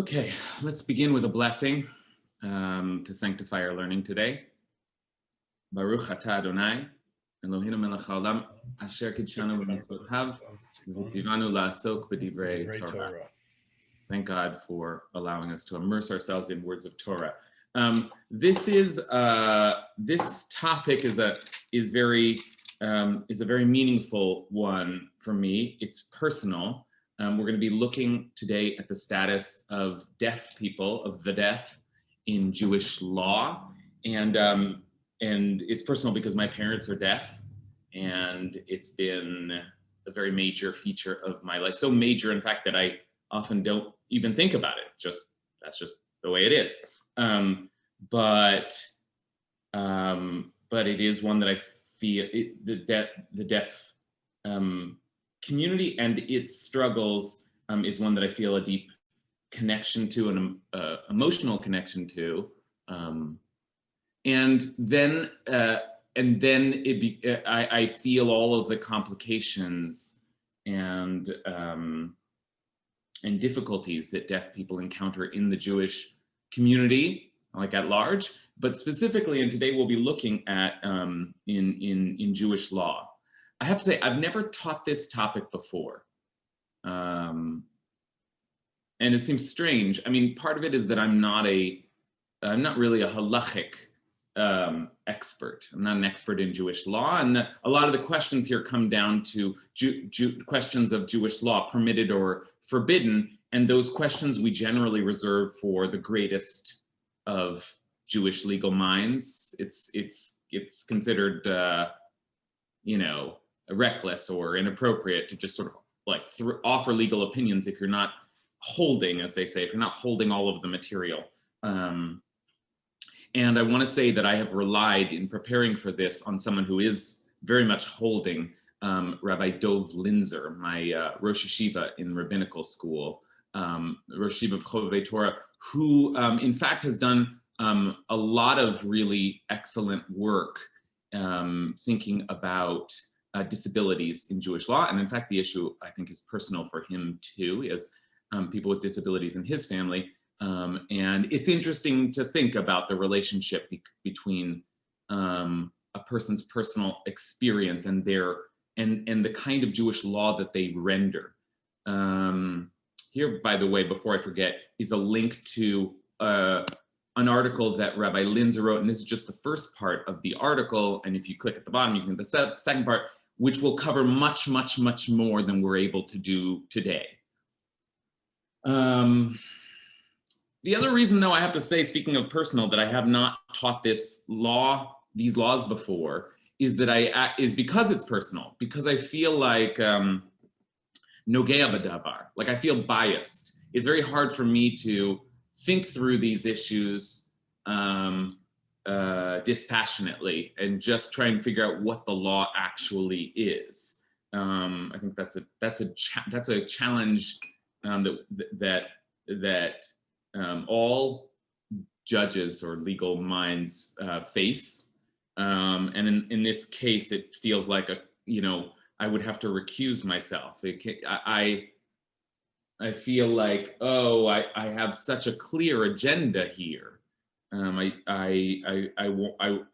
Okay, let's begin with a blessing to sanctify our learning today. Baruch atah Adonai, Eloheinu melech haolam, asher kidshanu b'mitzvotav, v'tzivanu la'asok b'divrei Torah. Thank God for allowing us to immerse ourselves in words of Torah. This topic is a very meaningful one for me. It's personal. We're going to be looking today at the status of deaf people, of the deaf, in Jewish law, and it's personal because my parents are deaf, and it's been a very major feature of my life. So major, in fact, that I often don't even think about it. That's just the way it is. But it is one that I feel the deaf community and its struggles is one that I feel a deep connection to, an emotional connection to, and then I feel all of the complications and difficulties that deaf people encounter in the Jewish community, like at large, but specifically, and today we'll be looking at in Jewish law. I have to say, I've never taught this topic before. And it seems strange. I mean, part of it is that I'm not really a halachic expert. I'm not an expert in Jewish law. And a lot of the questions here come down to questions of Jewish law, permitted or forbidden. And those questions we generally reserve for the greatest of Jewish legal minds. It's considered, reckless or inappropriate to just sort of like offer legal opinions if you're not holding, as they say, if you're not holding all of the material. And I want to say that I have relied in preparing for this on someone who is very much holding, Rabbi Dov Linzer, my Rosh Yeshiva in rabbinical school, Rosh Yeshiva of Chovevei Torah, who in fact has done a lot of really excellent work thinking about disabilities in Jewish law. And in fact, the issue, I think, is personal for him too. He has people with disabilities in his family. And it's interesting to think about the relationship between a person's personal experience and and the kind of Jewish law that they render. Here, by the way, before I forget, is a link to an article that Rabbi Linzer wrote, and this is just the first part of the article. And if you click at the bottom, you can get the second part, which will cover much, much, much more than we're able to do today. The other reason, though, I have to say, speaking of personal, that I have not taught these laws before is that is because it's personal, because I feel like nogea b'davar, like I feel biased. It's very hard for me to think through these issues dispassionately and just try and figure out what the law actually is. I think that's a challenge that all judges or legal minds face. And in this case, it feels like I would have to recuse myself. I feel like, I have such a clear agenda here. I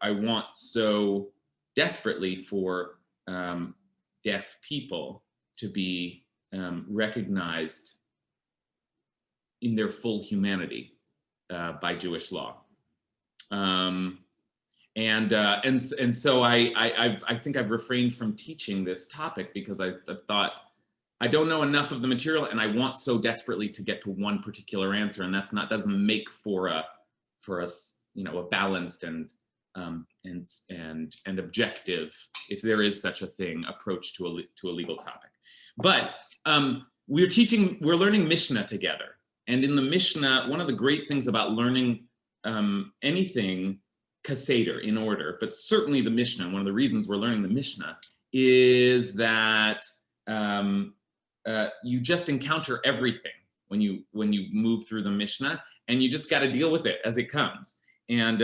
want so desperately for deaf people to be recognized in their full humanity by Jewish law. And so I think I've refrained from teaching this topic because I've thought, I don't know enough of the material, and I want so desperately to get to one particular answer, and doesn't make for a balanced and objective, if there is such a thing, approach to a legal topic. But we're learning Mishna together, and in the Mishna, one of the great things about learning anything Kasher in order, but certainly the Mishna, one of the reasons we're learning the Mishna is that you just encounter everything when you move through the Mishna, and you just got to deal with it as it comes. And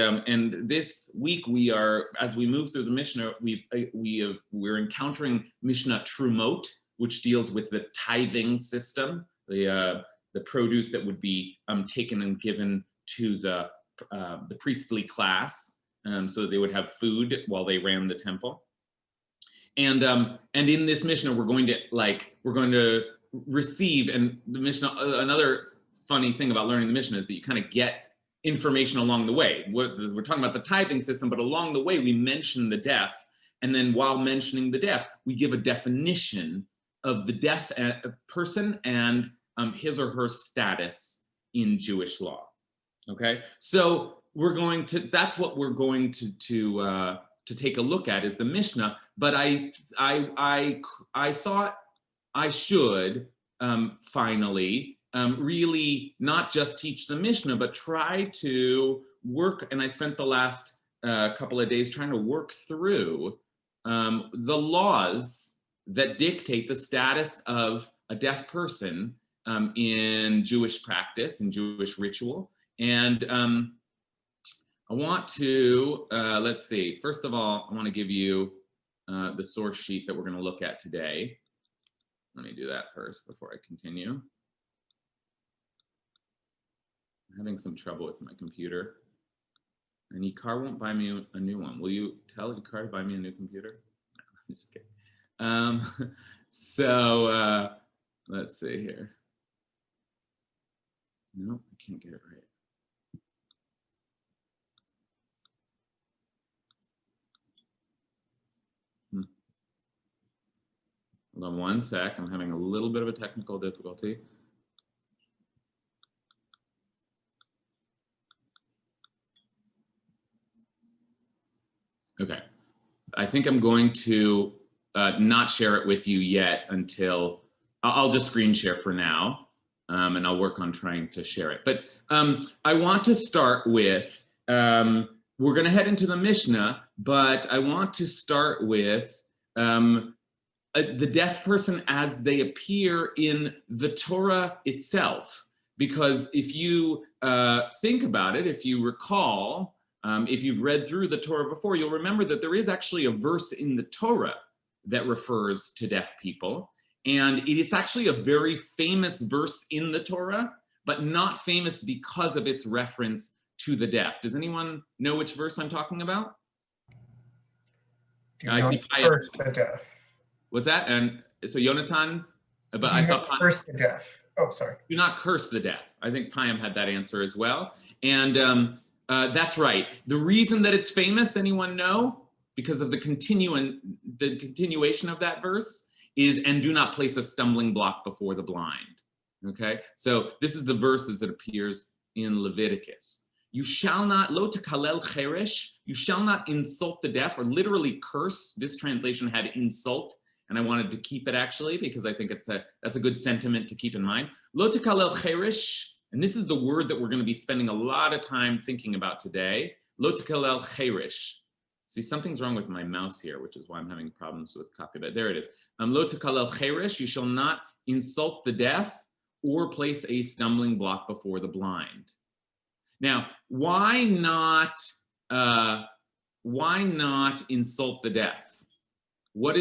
this week as we move through the Mishna, we're encountering Mishnah Trumot, which deals with the tithing system, the produce that would be taken and given to the priestly class, so that they would have food while they ran the temple. And in this Mishnah, we're going to receive, and the Mishnah, another funny thing about learning the Mishnah is that you kind of get information along the way. We're talking about the tithing system, but along the way we mention the deaf, and then while mentioning the deaf, we give a definition of the deaf person and his or her status in Jewish law. Okay, so that's what we're going to take a look at, is the Mishnah. But I thought I should finally really not just teach the Mishnah, but try to work, and I spent the last couple of days trying to work through the laws that dictate the status of a deaf person in Jewish practice, in Jewish ritual. And I want to, let's see, first of all, I want to give you the source sheet that we're going to look at today. Let me do that first before I continue. I'm having some trouble with my computer. And Ikar won't buy me a new one. Will you tell Ikar to buy me a new computer? No, I'm just kidding. Let's see here. No, I can't get it right. Hold on one sec. I'm having a little bit of a technical difficulty. Okay, I think I'm going to not share it with you yet until, I'll just screen share for now, and I'll work on trying to share it. But I want to start with, we're going to head into the Mishnah, but I want to start with the deaf person as they appear in the Torah itself. Because if you think about it, if you recall, if you've read through the Torah before, you'll remember that there is actually a verse in the Torah that refers to deaf people. And it's actually a very famous verse in the Torah, but not famous because of its reference to the deaf. Does anyone know which verse I'm talking about? Do not curse the deaf. What's that? And so Yonatan, but I thought curse the deaf. Oh, sorry. Do not curse the deaf. I think Payam had that answer as well. And that's right. The reason that it's famous, anyone know? Because of the continuation of that verse is, and do not place a stumbling block before the blind. Okay, so this is the verse as it appears in Leviticus. You shall not, lo tekalel cheresh, you shall not insult the deaf, or literally curse. This translation had insult, and I wanted to keep it actually, because I think that's a good sentiment to keep in mind. Lo tekalel cheresh, and this is the word that we're going to be spending a lot of time thinking about today. Lo tekalel cheresh. See, something's wrong with my mouse here, which is why I'm having problems with copy, but there it is. Lo tekalel cheresh, you shall not insult the deaf or place a stumbling block before the blind. Now, why not insult the deaf? Why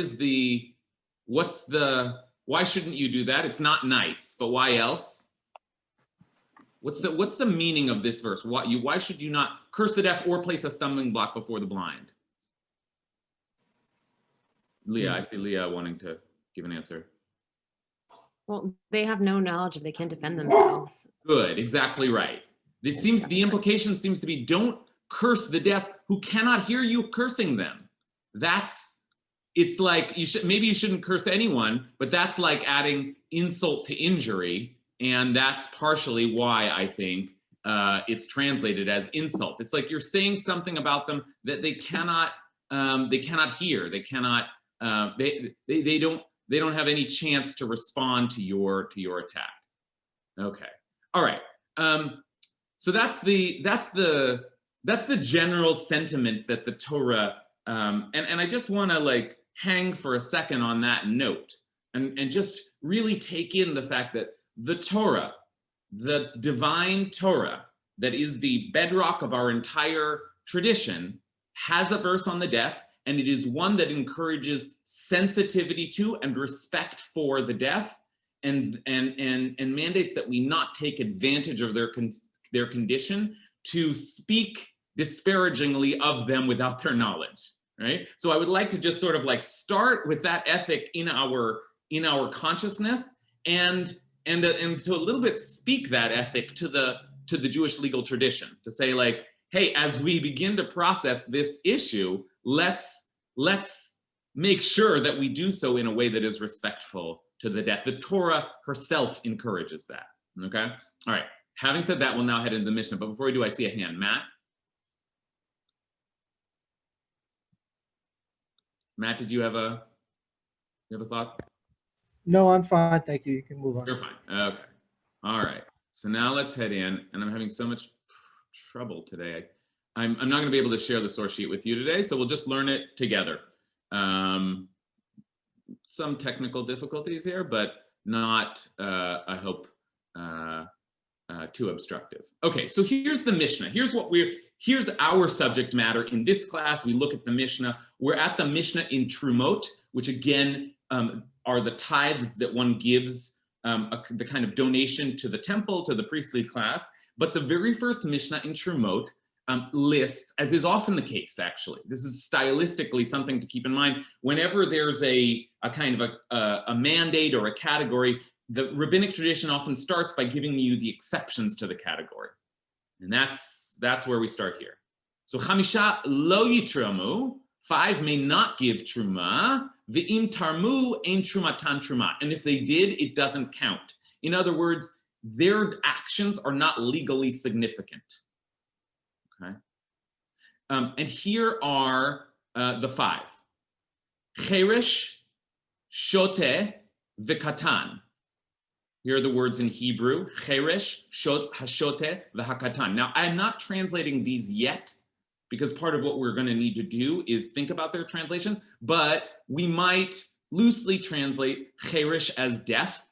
shouldn't you do that? It's not nice, but why else? What's the meaning of this verse? Why should you not curse the deaf or place a stumbling block before the blind? Leah, I see Leah wanting to give an answer. Well, they have no knowledge if they can't defend themselves. Good, exactly right. The implication seems to be, don't curse the deaf who cannot hear you cursing them. It's like maybe you shouldn't curse anyone, but that's like adding insult to injury, and that's partially why I think it's translated as insult. It's like you're saying something about them that they cannot hear. They cannot. They don't have any chance to respond to your attack. Okay. All right. So that's the general sentiment that the Torah, and I just want to like hang for a second on that note and just really take in the fact that the Torah, the divine Torah that is the bedrock of our entire tradition, has a verse on the deaf, and it is one that encourages sensitivity to and respect for the deaf. mandates that we not take advantage of their condition to speak disparagingly of them without their knowledge, right? So I would like to just sort of like start with that ethic in our consciousness, and to a little bit speak that ethic to the Jewish legal tradition, to say like, hey, as we begin to process this issue, let's make sure that we do so in a way that is respectful to the death. The Torah herself encourages that. Okay. All right. Having said that, we'll now head into the Mishnah. But before we do, I see a hand. Matt? Matt, did you have a thought? No, I'm fine. Thank you. You can move on. You're fine. Okay. All right. So now let's head in, and I'm having so much trouble today. I'm not going to be able to share the source sheet with you today, so we'll just learn it together. Some technical difficulties here, but not, I hope, too obstructive. Okay, so here's the Mishnah. Here's our subject matter in this class. We look at the Mishnah. We're at the Mishnah in Trumot, which again are the tithes that one gives, the kind of donation to the temple, to the priestly class. But the very first Mishnah in Trumot lists, as is often the case, actually, this is stylistically something to keep in mind, whenever there's a kind of a mandate or a category, the rabbinic tradition often starts by giving you the exceptions to the category. And that's where we start here. So chamisha lo yitramu, 5 may not give truma, ve'im tarmu ein trumatan truma. And if they did, it doesn't count. In other words, their actions are not legally significant. Okay. And here are the 5. Cheresh, shote, v'katan. Here are the words in Hebrew: cheresh, hashote, v'hakatan. Now, I'm not translating these yet, because part of what we're going to need to do is think about their translation, but we might loosely translate cheresh as deaf.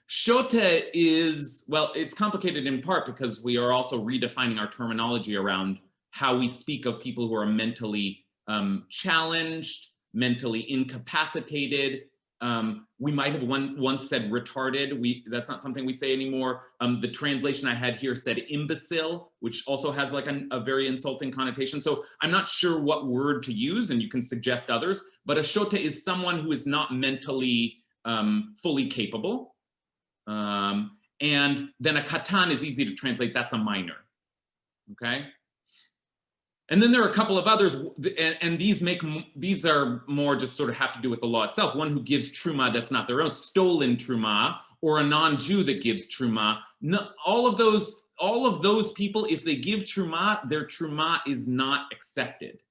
Shote is, well, it's complicated in part because we are also redefining our terminology around how we speak of people who are mentally challenged, mentally incapacitated. We might have once said retarded. That's not something we say anymore. The translation I had here said imbecile, which also has like a very insulting connotation. So I'm not sure what word to use, and you can suggest others, but a shote is someone who is not mentally fully capable. And then a katan is easy to translate. That's a minor. Okay. And then there are a couple of others, and these are more just sort of have to do with the law itself. One who gives truma that's not their own, stolen truma, or a non-Jew that gives truma. No, all of those people, if they give truma, their truma is not accepted.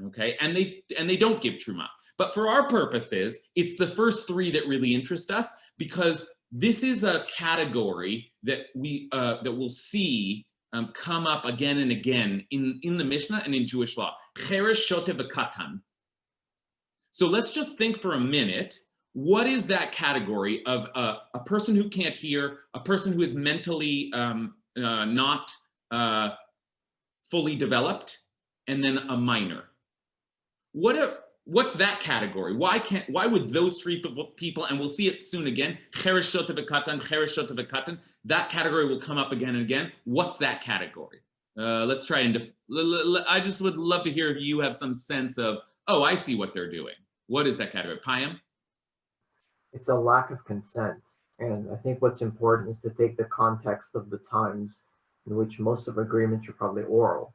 Okay, and they don't give truma. But for our purposes, it's the first 3 that really interest us, because this is a category that we'll see come up again and again in the Mishnah and in Jewish law. Cheresh, shote, v'katan. So let's just think for a minute, what is that category of a person who can't hear, a person who is mentally not fully developed, and then a minor? What's that category? Why would those 3 people, and we'll see it soon again, cheresh, shote, v'katan, cheresh, shote, v'katan, that category will come up again and again. What's that category? Let's try and I just would love to hear if you have some sense of, oh, I see what they're doing. What is that category? Payam? It's a lack of consent. And I think what's important is to take the context of the times in which most of agreements are probably oral.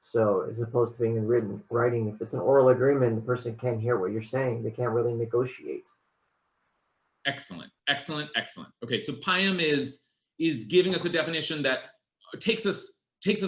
So as opposed to being in writing, if it's an oral agreement, the person can't hear what you're saying. They can't really negotiate. Excellent, excellent, excellent. Okay, so Payam is giving us a definition that takes us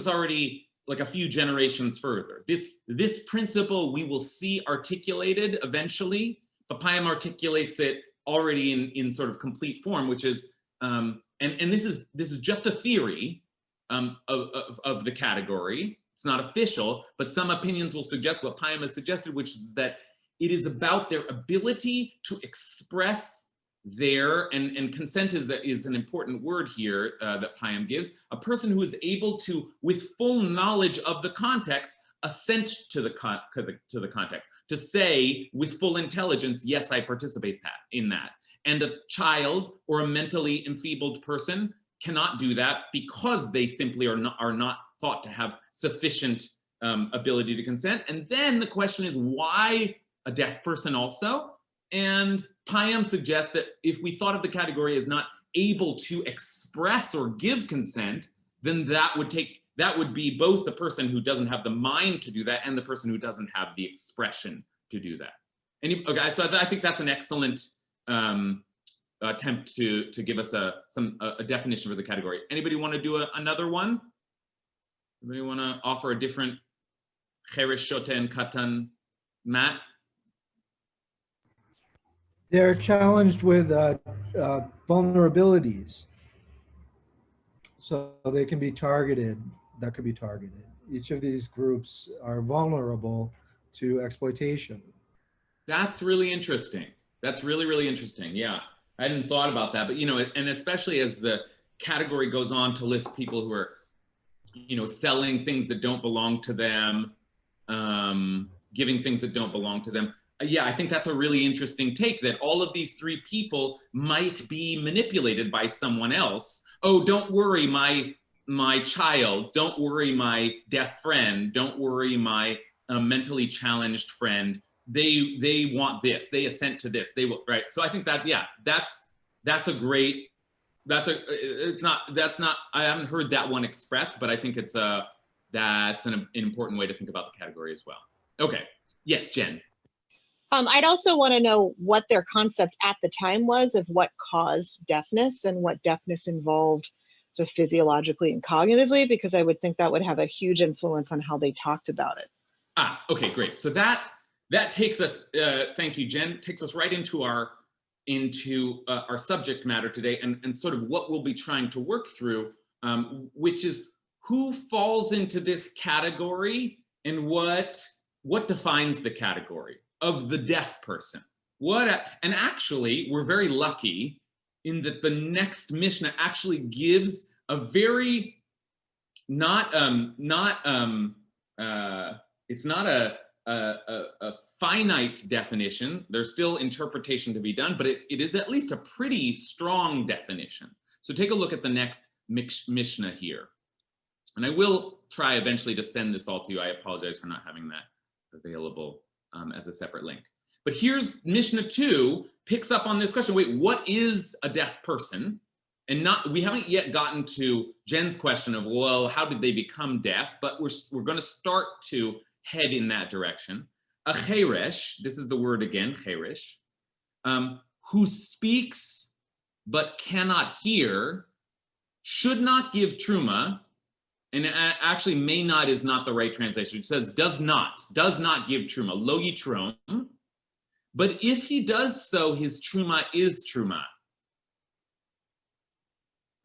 already like a few generations further. This principle we will see articulated eventually, but Payam articulates it already in sort of complete form, which is and this is just a theory of the category. It's not official, but some opinions will suggest what Payam has suggested, which is that it is about their ability to express their, and consent is an important word here that Payam gives, a person who is able to, with full knowledge of the context, assent to the context, to say with full intelligence, yes, I participate in that. and a child or a mentally enfeebled person cannot do that because they simply are not thought to have sufficient ability to consent. And then the question is, why a deaf person also? And Payam suggests that if we thought of the category as not able to express or give consent, then that would be both the person who doesn't have the mind to do that and the person who doesn't have the expression to do that. Okay, so I think that's an excellent attempt to give us a definition for the category. Anybody want to do another one? Anybody want to offer a different cheresh, shoten, katan? Matt? They're challenged with vulnerabilities. So they can be targeted, that could be targeted. Each of these groups are vulnerable to exploitation. That's really interesting. That's really, really interesting. Yeah, I hadn't thought about that, but and especially as the category goes on to list people who are, selling things that don't belong to them, giving things that don't belong to them. Yeah, I think that's a really interesting take, that all of these three people might be manipulated by someone else. Oh, don't worry, my child. Don't worry, my deaf friend. Don't worry, my mentally challenged friend. They want this. They assent to this. They will, right? So I think that, yeah, that's a great. It's not. I haven't heard that one expressed, but I think that's an important way to think about the category as well. Okay. Yes, Jen. I'd also want to know what their concept at the time was of what caused deafness and what deafness involved sort of physiologically and cognitively, because I would think that would have a huge influence on how they talked about it. Okay, great. So that takes us, thank you, Jen, takes us right into our subject matter today, and sort of what we'll be trying to work through, which is who falls into this category and what defines the category of the deaf person. And actually, we're very lucky in that the next Mishna actually gives a very it's not a finite definition. There's still interpretation to be done, but it is at least a pretty strong definition. So take a look at the next Mishna here. And I will try eventually to send this all to you. I apologize for not having that available as a separate link. But here's Mishna 2 picks up on this question. Wait, what is a deaf person? And we haven't yet gotten to Jen's question of, well, how did they become deaf? But we're going to start to head in that direction. A cheresh, this is the word again, cheresh, who speaks but cannot hear, should not give truma. And actually, may not is not the right translation. It says does not give truma, lo yitrom. But if he does so, his truma is truma.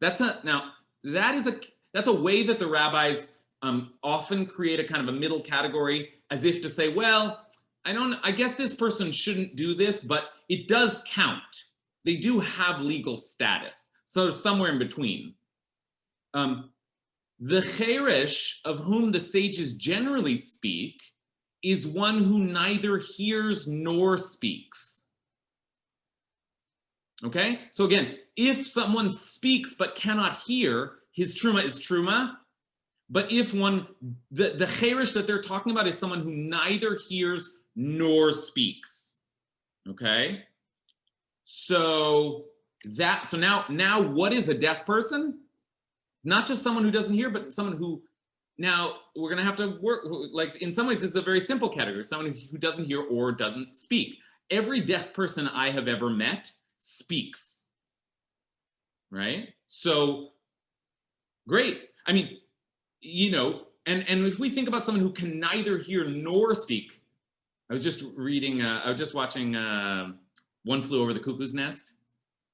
That's a way that the rabbis often create a kind of a middle category, as if to say, well, I guess this person shouldn't do this, but it does count. They do have legal status. So somewhere in between. The cheresh of whom the sages generally speak is one who neither hears nor speaks. Okay, so again, if someone speaks but cannot hear, his truma is truma. But if the cheresh that they're talking about is someone who neither hears nor speaks. Okay, so now what is a deaf person? Not just someone who doesn't hear, but someone who, now we're gonna have to work, like in some ways this is a very simple category, someone who doesn't hear or doesn't speak. Every deaf person I have ever met speaks, right? So great. I mean, and if we think about someone who can neither hear nor speak, I was just watching One Flew Over the Cuckoo's Nest,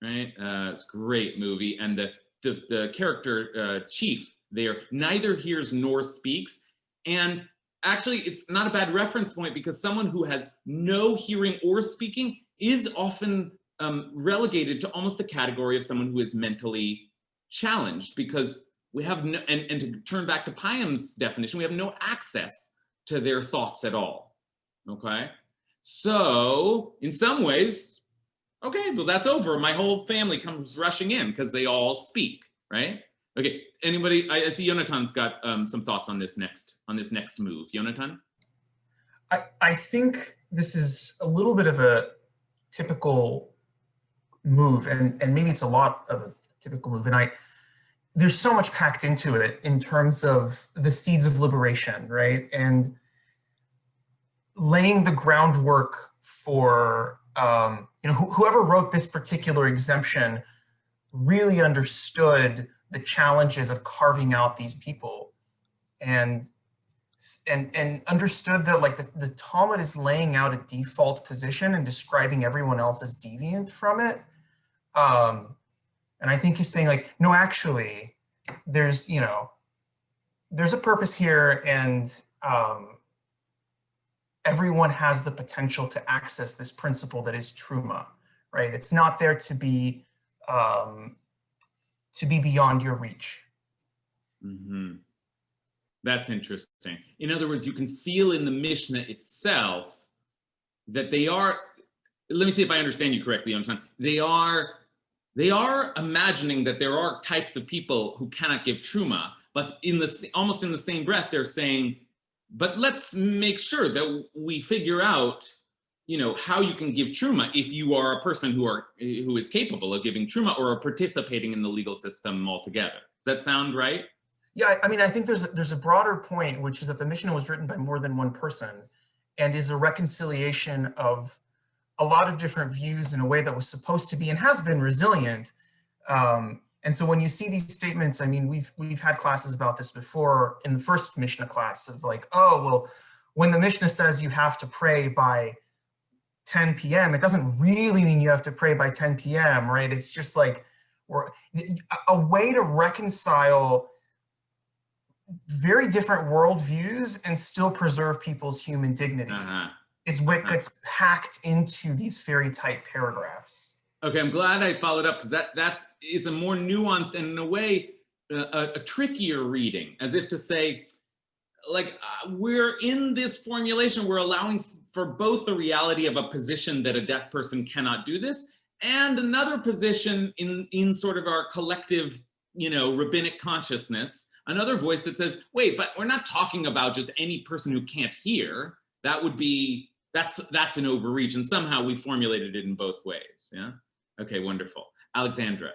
right? It's a great movie, and the character Chief there neither hears nor speaks. And actually, it's not a bad reference point, because someone who has no hearing or speaking is often relegated to almost the category of someone who is mentally challenged, because we have no, and to turn back to Payam's definition, we have no access to their thoughts at all. Okay, so in some ways, Okay, well, that's over. My whole family comes rushing in because they all speak, right? Okay, anybody, I see Yonatan's got some thoughts on this next move. Yonatan? I think this is a little bit of a typical move, and maybe it's a lot of a typical move. And there's so much packed into it in terms of the seeds of liberation, right? And laying the groundwork for, whoever wrote this particular exemption really understood the challenges of carving out these people, and understood that like the Talmud is laying out a default position and describing everyone else as deviant from it. And I think he's saying like, no, actually, there's a purpose here, and everyone has the potential to access this principle that is truma, right? It's not there to be beyond your reach. Mm-hmm. That's interesting. In other words, you can feel in the Mishnah itself that they are, let me see if I understand you correctly, Yonasan. They are imagining that there are types of people who cannot give truma, but almost in the same breath, they're saying, but let's make sure that we figure out, how you can give truma if you are a person who is capable of giving truma or are participating in the legal system altogether. Does that sound right? Yeah, I mean, I think there's a broader point, which is that the Mishnah was written by more than one person and is a reconciliation of a lot of different views in a way that was supposed to be and has been resilient. And so when you see these statements, I mean, we've had classes about this before in the first Mishnah class of like, oh, well, when the Mishnah says you have to pray by 10 p.m., it doesn't really mean you have to pray by 10 p.m., right? It's just like a way to reconcile very different worldviews and still preserve people's human dignity is what gets packed into these very tight paragraphs. Okay, I'm glad I followed up, because that's a more nuanced and in a way a trickier reading, as if to say, like, we're in this formulation, we're allowing for both the reality of a position that a deaf person cannot do this, and another position in sort of our collective, rabbinic consciousness, another voice that says, wait, but we're not talking about just any person who can't hear. That would be, that's an overreach, and somehow we formulated it in both ways, yeah? Okay, wonderful. Alexandra.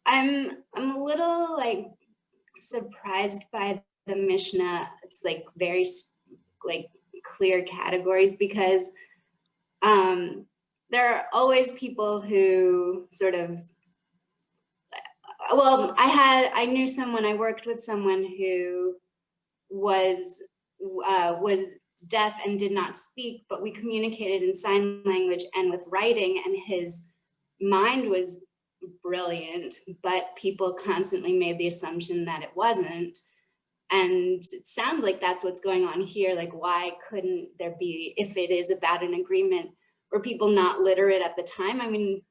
I'm a little like surprised by the Mishnah. It's like very like clear categories, because there are always people who sort of, well, I knew someone, I worked with someone who was deaf and did not speak, but we communicated in sign language and with writing, and his mind was brilliant, but people constantly made the assumption that it wasn't. And it sounds like that's what's going on here. Like, why couldn't there be, if it is about an agreement, were people not literate at the time? I mean,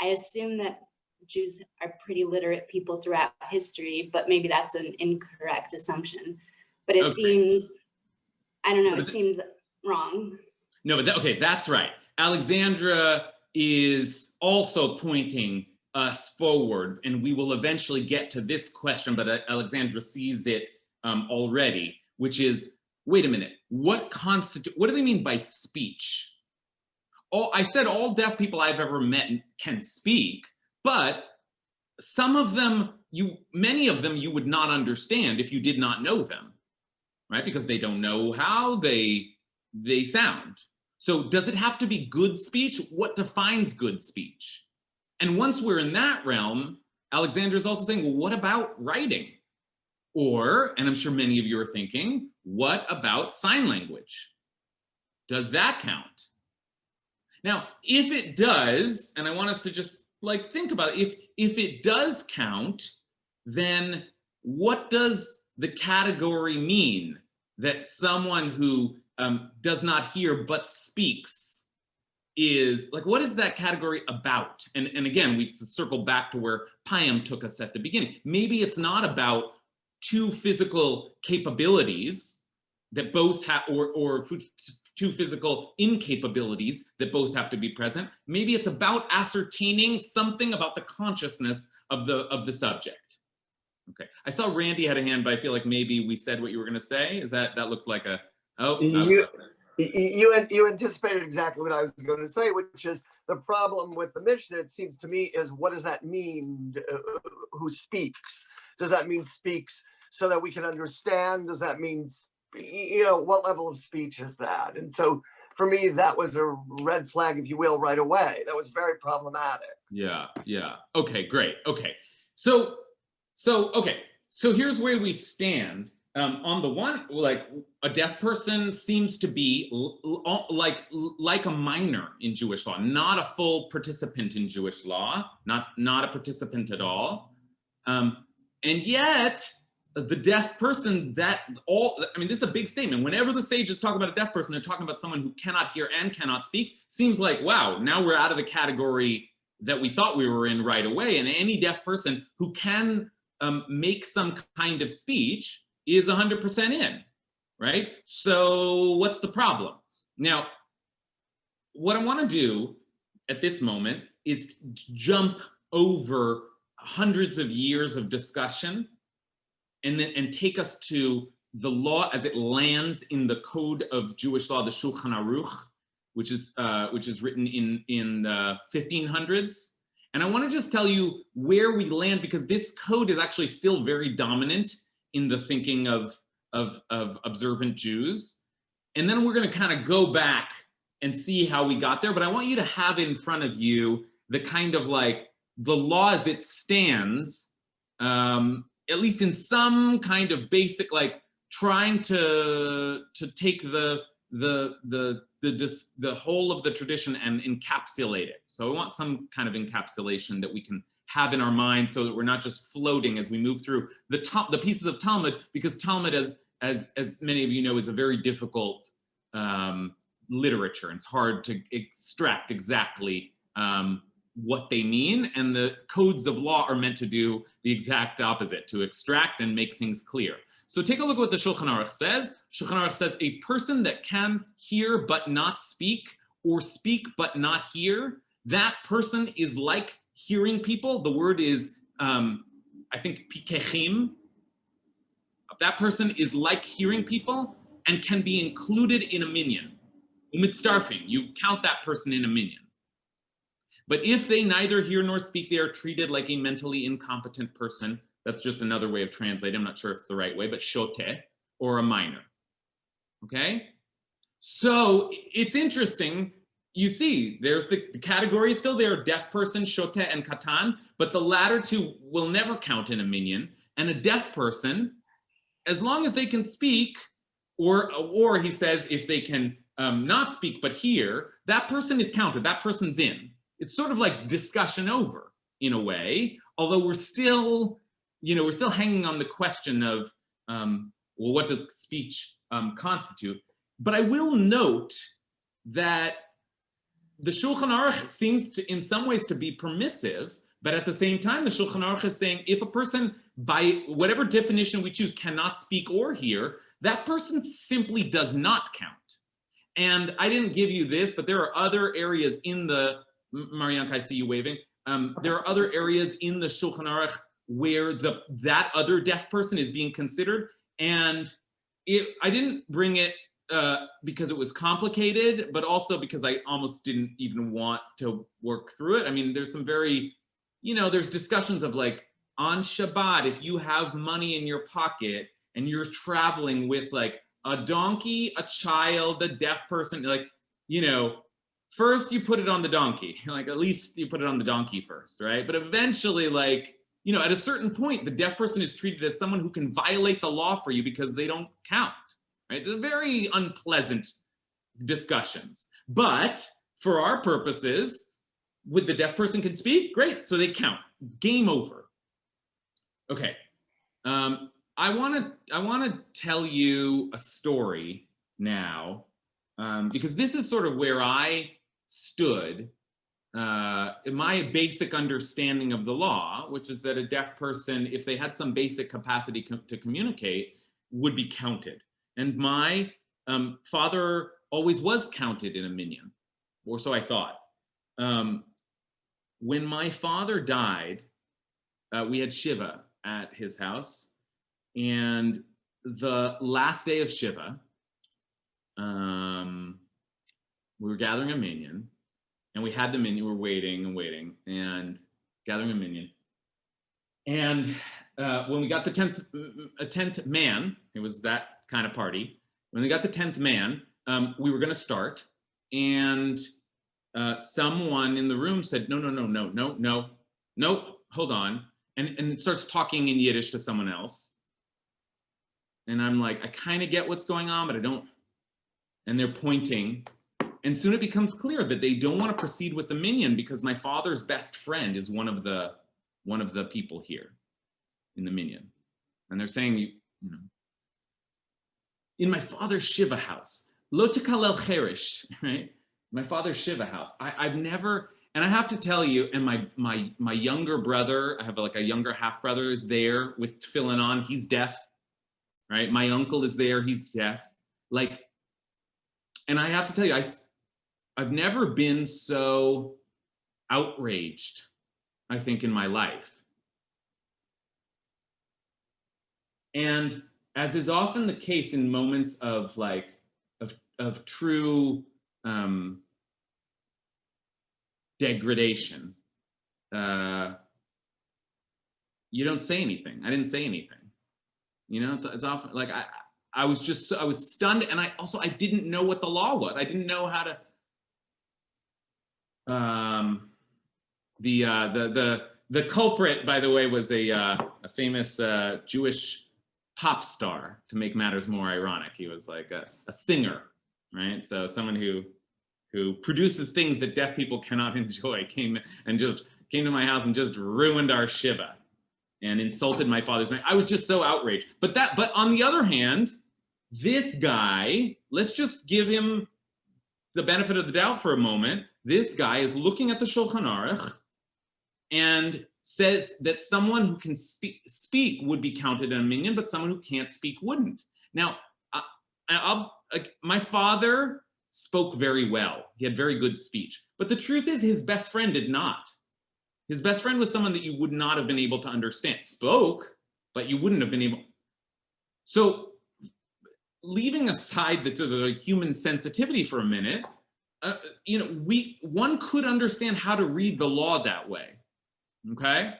I assume that Jews are pretty literate people throughout history, but maybe that's an incorrect assumption. But it seems, I don't know, it seems wrong. No, but okay, that's right. Alexandra is also pointing us forward, and we will eventually get to this question, but Alexandra sees it already, which is, wait a minute, what do they mean by speech? I said all deaf people I've ever met can speak, but some of them, many of them you would not understand if you did not know them, right? Because they don't know how they sound. So does it have to be good speech? What defines good speech? And once we're in that realm, Alexandra is also saying, well, what about writing? Or, and I'm sure many of you are thinking, what about sign language? Does that count? Now, if it does, and I want us to just like think about it, if it does count, then what does the category mean that someone who does not hear but speaks is, like, what is that category about? And again, we circle back to where Payam took us at the beginning. Maybe it's not about two physical capabilities that both have, or two physical incapabilities that both have to be present. Maybe it's about ascertaining something about the consciousness of the subject. Okay, I saw Randy had a hand, but I feel like maybe we said what you were going to say. Is that looked like a, oh, you anticipated exactly what I was going to say, which is the problem with the Mishnah, it seems to me, is what does that mean, who speaks? Does that mean speaks so that we can understand? Does that mean, what level of speech is that? And so for me, that was a red flag, if you will, right away. That was very problematic. Yeah. Okay, great. Okay. So here's where we stand. On the one, like a deaf person seems to be like a minor in Jewish law, not a full participant in Jewish law, not a participant at all. And yet the deaf person, this is a big statement. Whenever the sages talk about a deaf person, they're talking about someone who cannot hear and cannot speak. Seems like, wow, now we're out of the category that we thought we were in right away. And any deaf person who can make some kind of speech is 100% in, right? So what's the problem? Now, what I want to do at this moment is jump over hundreds of years of discussion and take us to the law as it lands in the code of Jewish law, the Shulchan Aruch, which is written in the 1500s. And I want to just tell you where we land, because this code is actually still very dominant in the thinking of observant Jews. And then we're going to kind of go back and see how we got there. But I want you to have in front of you the kind of like the law as it stands, at least in some kind of basic, like trying to take the whole of the tradition and encapsulate it. So I want some kind of encapsulation that we can have in our minds, so that we're not just floating as we move through the pieces of Talmud, because Talmud, as many of you know, is a very difficult literature. And it's hard to extract exactly what they mean, and the codes of law are meant to do the exact opposite, to extract and make things clear. So take a look at what the Shulchan Aruch says. Shulchan Aruch says a person that can hear but not speak, or speak but not hear, that person is like hearing people. The word is, I think, pikechim. That person is like hearing people and can be included in a minyan. Umitzdarfing, you count that person in a minyan. But if they neither hear nor speak, they are treated like a mentally incompetent person. That's just another way of translating. I'm not sure if it's the right way, but shote, or a minor. Okay? So it's interesting. You see, there's the category still there, deaf person, shote, and katan, but the latter two will never count in a minyan. And a deaf person, as long as they can speak, or he says if they can not speak but hear, that person is counted, that person's in. It's sort of like discussion over, in a way, although we're still hanging on the question of, well, what does speech constitute? But I will note that the Shulchan Aruch seems to, in some ways, to be permissive, but at the same time, the Shulchan Aruch is saying if a person, by whatever definition we choose, cannot speak or hear, that person simply does not count. And I didn't give you this, but there are other areas in the, Marianka, I see you waving. There are other areas in the Shulchan Aruch where that other deaf person is being considered. And I didn't bring it because it was complicated, but also because I almost didn't even want to work through it. I mean, there's some very, there's discussions of like, on Shabbat, if you have money in your pocket and you're traveling with like a donkey, a child, a deaf person, like, first you put it on the donkey, like at least you put it on the donkey first, right? But eventually, like, at a certain point, the deaf person is treated as someone who can violate the law for you because they don't count, right? It's a very unpleasant discussions. But for our purposes, with the deaf person can speak, great, so they count. Game over. Okay, I want to tell you a story now, because this is sort of where I stood in my basic understanding of the law, which is that a deaf person, if they had some basic capacity to communicate, would be counted. And my father always was counted in a minyan, or so I thought. When my father died, we had Shiva at his house, and the last day of Shiva, we were gathering a minyan, and we had the minyan, we were waiting and waiting, and gathering a minyan. And when we got the 10th man, it was that kind of party. When we got the 10th man, we were going to start, and someone in the room said, no, hold on. And it starts talking in Yiddish to someone else. And I'm like, I kind of get what's going on, but I don't. And they're pointing. And soon it becomes clear that they don't want to proceed with the minyan because my father's best friend is one of the people here in the minyan. And they're saying, you know, in my father's Shiva house, lo tekalel cherish, right? My father's Shiva house. I've never, and I have to tell you, and my younger brother, I have like a younger half brother is there with tefillin on, he's deaf, right? My uncle is there, he's deaf. Like, and I have to tell you, I've never been so outraged, I think, in my life. And as is often the case in moments of like, of true degradation, you don't say anything. I didn't say anything. You know, it's often like I was stunned, and I didn't know what the law was. I didn't know how to. The culprit, by the way, was a famous Jewish pop star. To make matters more ironic, he was like a singer, right? So someone who produces things that deaf people cannot enjoy came to my house and just ruined our Shiva and insulted my father's name. I was just so outraged. But on the other hand, this guy, let's just give him the benefit of the doubt for a moment. This guy is looking at the Shulchan Aruch and says that someone who can speak would be counted in a minyan, but someone who can't speak wouldn't. Now, my father spoke very well. He had very good speech. But the truth is his best friend did not. His best friend was someone that you would not have been able to understand. Spoke, but you wouldn't have been able. So leaving aside the human sensitivity for a minute, you know, one could understand how to read the law that way. Okay.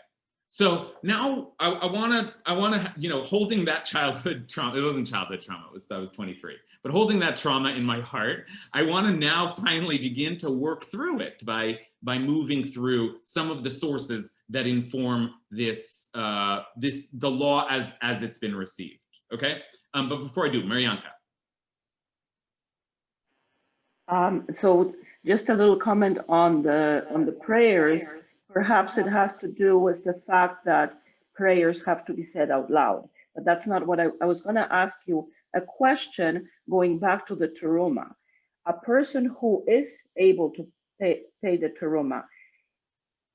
So now I want to, you know, holding that childhood trauma, it wasn't childhood trauma, I was 23, but holding that trauma in my heart, I want to now finally begin to work through it by moving through some of the sources that inform this, the law as it's been received. Okay. But before I do, Marianka. So just a little comment on the prayers. Perhaps it has to do with the fact that prayers have to be said out loud. But that's not what I was going to ask you a question going back to the teruma. A person who is able to pay the teruma,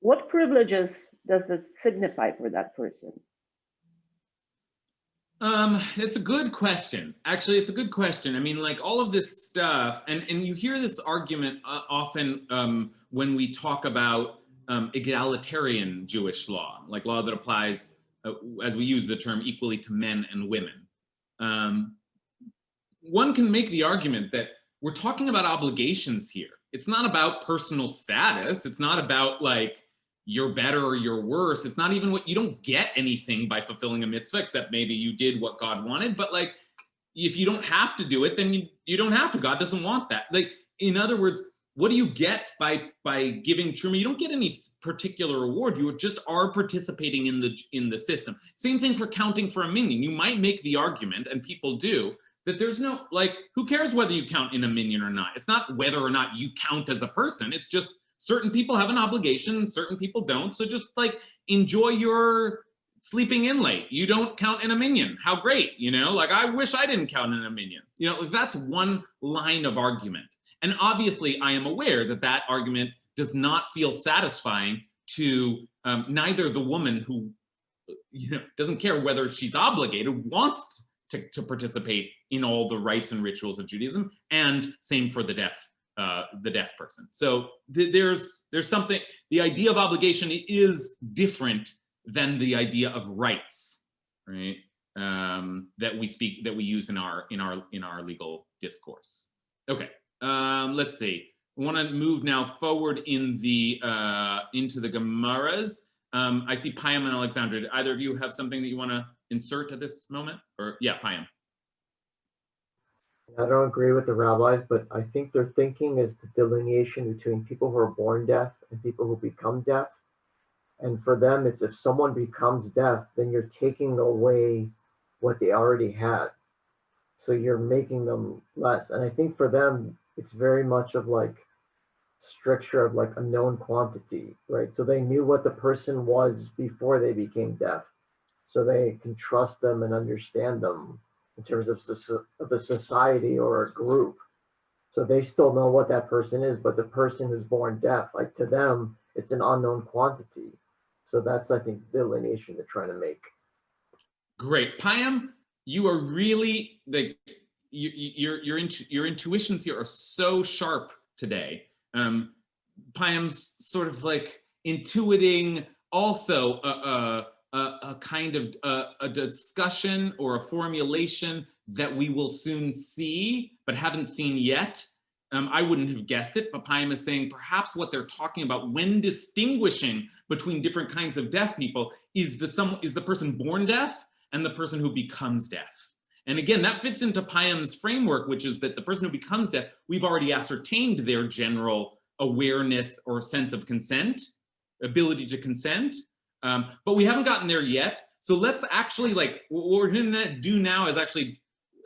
what privileges does it signify for that person? It's a good question. Actually, it's a good question. I mean, like all of this stuff, and you hear this argument often when we talk about egalitarian Jewish law, like law that applies, as we use the term, equally to men and women. One can make the argument that we're talking about obligations here. It's not about personal status. It's not about like, you're better or you're worse. It's not even you don't get anything by fulfilling a mitzvah, except maybe you did what God wanted. But like, if you don't have to do it, then you don't have to. God doesn't want that. Like, in other words, what do you get by giving truma? You don't get any particular reward. You just are participating in the system. Same thing for counting for a minyan. You might make the argument, and people do, that there's no, like, who cares whether you count in a minyan or not? It's not whether or not you count as a person. It's just certain people have an obligation, certain people don't. So just like enjoy your sleeping in late. You don't count in a minyan. How great, you know? Like, I wish I didn't count in a minyan. You know, that's one line of argument. And obviously, I am aware that that argument does not feel satisfying to neither the woman who, you know, doesn't care whether she's obligated, wants to participate in all the rites and rituals of Judaism, and same for the deaf person. So there's something, the idea of obligation is different than the idea of rights, right? That we use in our legal discourse. Okay, let's see. I want to move now forward in the into the Gemaras. I see Payam and Alexandra. Do either of you have something that you want to insert at this moment? Or yeah, Payam. I don't agree with the rabbis, but I think their thinking is the delineation between people who are born deaf and people who become deaf. And for them, it's if someone becomes deaf, then you're taking away what they already had. So you're making them less. And I think for them, it's very much of like stricture of like a known quantity, right? So they knew what the person was before they became deaf. So they can trust them and understand them in terms of a society or a group. So they still know what that person is, but the person who's born deaf, like to them, it's an unknown quantity. So that's, I think, the delineation they're trying to make. Great. Payam, you are really, like, your intuitions here are so sharp today. Payam's sort of like intuiting also a kind of a discussion or a formulation that we will soon see, but haven't seen yet. I wouldn't have guessed it, but Payam is saying perhaps what they're talking about when distinguishing between different kinds of deaf people is the person born deaf and the person who becomes deaf. And again, that fits into Payam's framework, which is that the person who becomes deaf, we've already ascertained their general awareness or sense of consent, ability to consent, but we haven't gotten there yet. So let's actually, like, what we're gonna do now is actually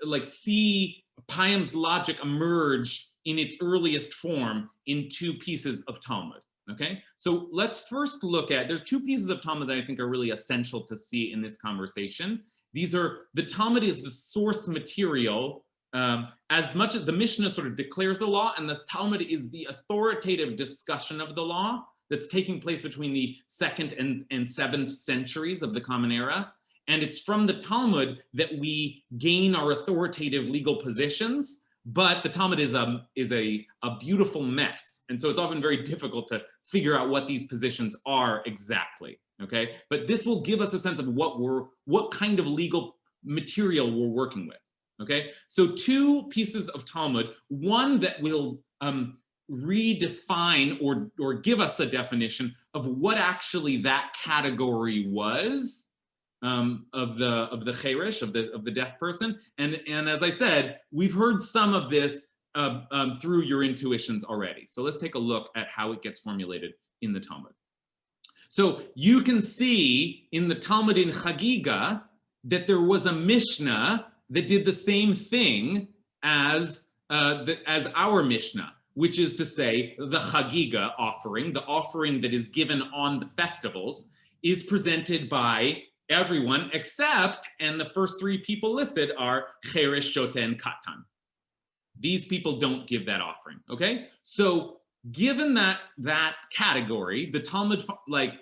like see Payam's logic emerge in its earliest form in two pieces of Talmud, okay? So let's first look at, there's two pieces of Talmud that I think are really essential to see in this conversation. These are, the Talmud is the source material, as much as the Mishna sort of declares the law, and the Talmud is the authoritative discussion of the law that's taking place between the 2nd and 7th centuries of the Common Era. And it's from the Talmud that we gain our authoritative legal positions, but the Talmud is a beautiful mess. And so it's often very difficult to figure out what these positions are exactly, okay? But this will give us a sense of what kind of legal material we're working with, okay? So two pieces of Talmud, one that will redefine or give us a definition of what actually that category was, of the cherish, of the deaf person, and as I said, we've heard some of this through your intuitions already. So let's take a look at how it gets formulated in the Talmud. So you can see in the Talmud in Chagiga that there was a Mishna that did the same thing as our Mishna, which is to say the Chagiga offering, the offering that is given on the festivals, is presented by everyone except, and the first three people listed are Cheresh, Shote, and Katan. These people don't give that offering, okay? So given that category, the Talmud, like,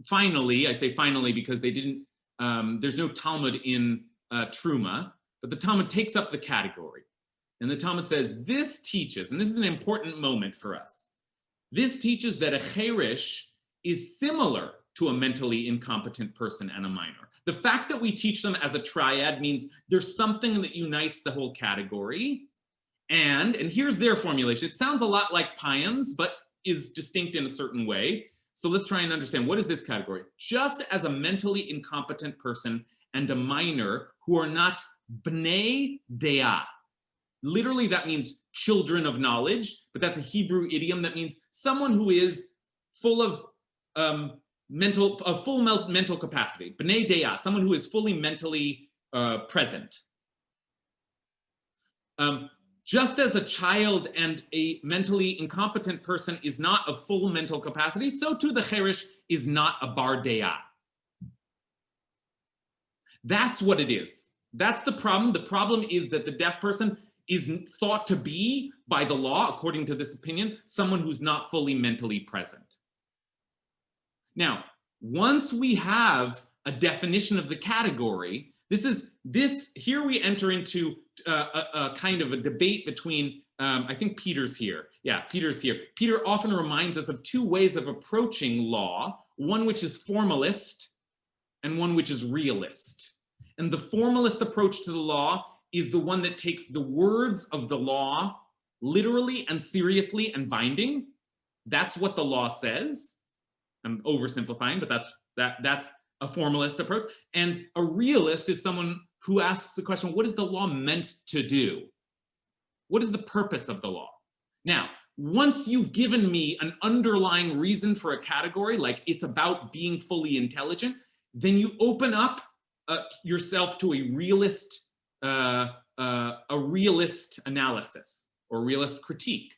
finally, I say finally because they didn't, there's no Talmud in Truma, but the Talmud takes up the category. And the Talmud says, this teaches, and this is an important moment for us, this teaches that a Cheresh is similar to a mentally incompetent person and a minor. The fact that we teach them as a triad means there's something that unites the whole category. And here's their formulation. It sounds a lot like Payam's, but is distinct in a certain way. So let's try and understand, what is this category? Just as a mentally incompetent person and a minor who are not bnei deah. Literally, that means children of knowledge, but that's a Hebrew idiom that means someone who is full of full mental capacity. Bnei deah, someone who is fully mentally present. Just as a child and a mentally incompetent person is not of full mental capacity, so too the Cheresh is not a bar deah. That's what it is. That's the problem. The problem is that the deaf person is thought to be, by the law, according to this opinion, someone who's not fully mentally present. Now, once we have a definition of the category, Here we enter into a kind of a debate between, I think Peter's here. Yeah, Peter's here. Peter often reminds us of two ways of approaching law, one which is formalist and one which is realist. And the formalist approach to the law is the one that takes the words of the law literally and seriously and binding. That's what the law says. I'm oversimplifying, but that's a formalist approach. And a realist is someone who asks the question, what is the law meant to do? What is the purpose of the law? Now, once you've given me an underlying reason for a category, like it's about being fully intelligent, then you open up yourself to a realist analysis or realist critique.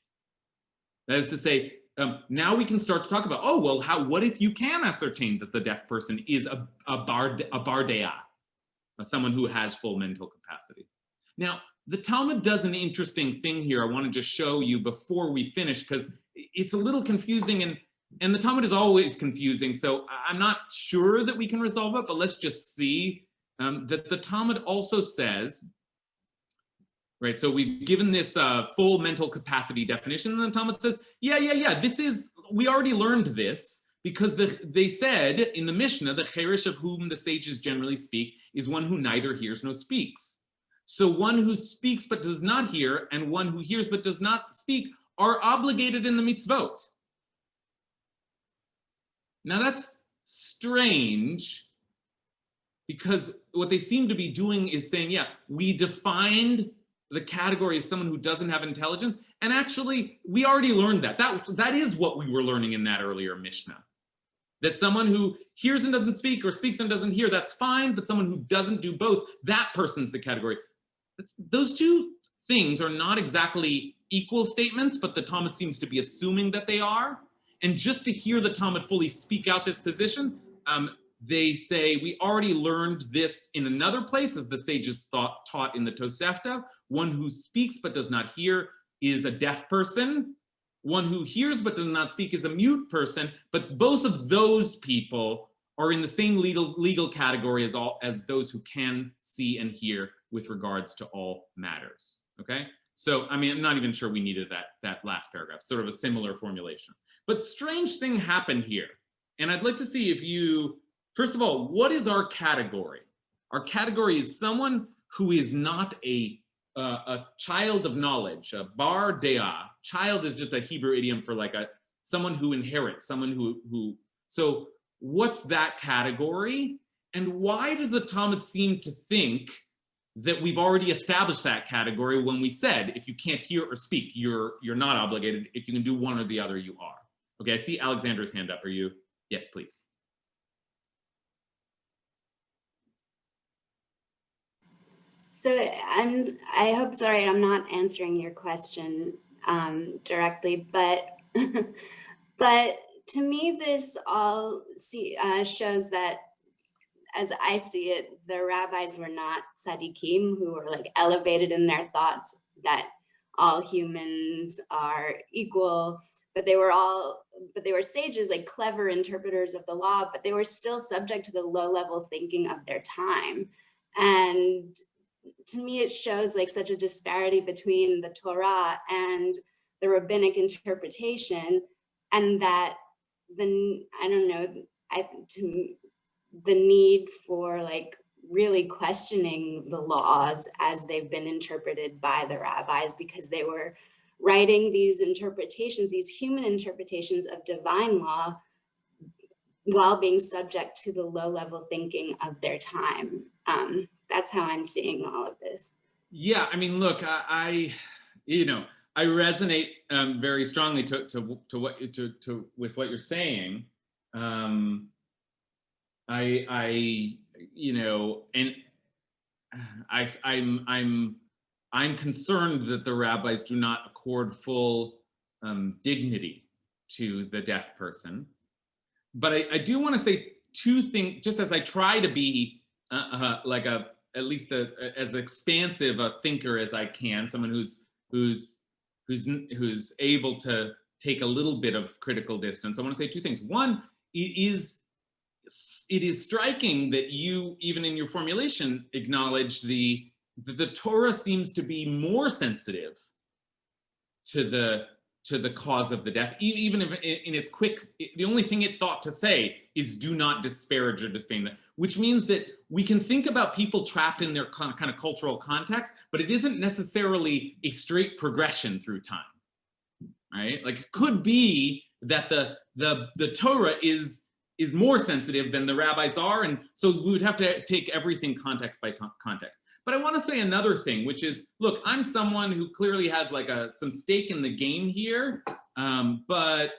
That is to say, now we can start to talk about, oh, well, what if you can ascertain that the deaf person is a bar de'ah, someone who has full mental capacity? Now, the Talmud does an interesting thing here. I want to just show you before we finish, because it's a little confusing, and the Talmud is always confusing, so I'm not sure that we can resolve it, but let's just see that the Talmud also says, right, so we've given this full mental capacity definition, and the Talmud says, yeah, we already learned this, because they said in the Mishna, the cherish of whom the sages generally speak is one who neither hears nor speaks. So one who speaks but does not hear, and one who hears but does not speak are obligated in the mitzvot. Now that's strange, because what they seem to be doing is saying, yeah, we defined the category as someone who doesn't have intelligence, and actually we already learned that. That is what we were learning in that earlier Mishnah. That someone who hears and doesn't speak, or speaks and doesn't hear, that's fine, but someone who doesn't do both, that person's the category. Those two things are not exactly equal statements, but the Talmud seems to be assuming that they are. And just to hear the Talmud fully speak out this position, they say, we already learned this in another place, as the sages taught in the Tosefta. One who speaks but does not hear is a deaf person. One who hears but does not speak is a mute person. But both of those people are in the same legal category as those who can see and hear with regards to all matters. Okay, so I mean, I'm not even sure we needed that last paragraph. Sort of a similar formulation. But strange thing happened here, and I'd like to see if you, first of all, what is our category? Our category is someone who is not a child of knowledge, a bar de'ah. Child is just a Hebrew idiom for like someone who inherits, someone who. So what's that category? And why does the Talmud seem to think that we've already established that category when we said if you can't hear or speak, you're not obligated. If you can do one or the other, you are. Okay, I see Alexandra's hand up. Are you? Yes, please. So I hope it's all right. I'm not answering your question directly, but to me, this all shows that, as I see it, the rabbis were not tzaddikim who were like elevated in their thoughts that all humans are equal, but they were sages, like clever interpreters of the law, but they were still subject to the low-level thinking of their time. And to me, it shows like such a disparity between the Torah and the rabbinic interpretation, and that the need for like really questioning the laws as they've been interpreted by the rabbis, because they were writing these interpretations, these human interpretations of divine law, while being subject to the low-level thinking of their time. That's how I'm seeing all of this. Yeah, I mean, look, I resonate very strongly with what you're saying. I'm concerned that the rabbis do not accord full dignity to the deaf person. But I do want to say two things, just as I try to be at least as expansive a thinker as I can, someone who's able to take a little bit of critical distance. I want to say two things. One is is striking that you, even in your formulation, acknowledge that the Torah seems to be more sensitive to the cause of the death, even if in its quick, the only thing it thought to say is do not disparage or defame them, which means that we can think about people trapped in their kind of cultural context, but it isn't necessarily a straight progression through time, right? Like it could be that the Torah is more sensitive than the rabbis are, and so we would have to take everything context by context. But I want to say another thing, which is, look, I'm someone who clearly has like some stake in the game here, but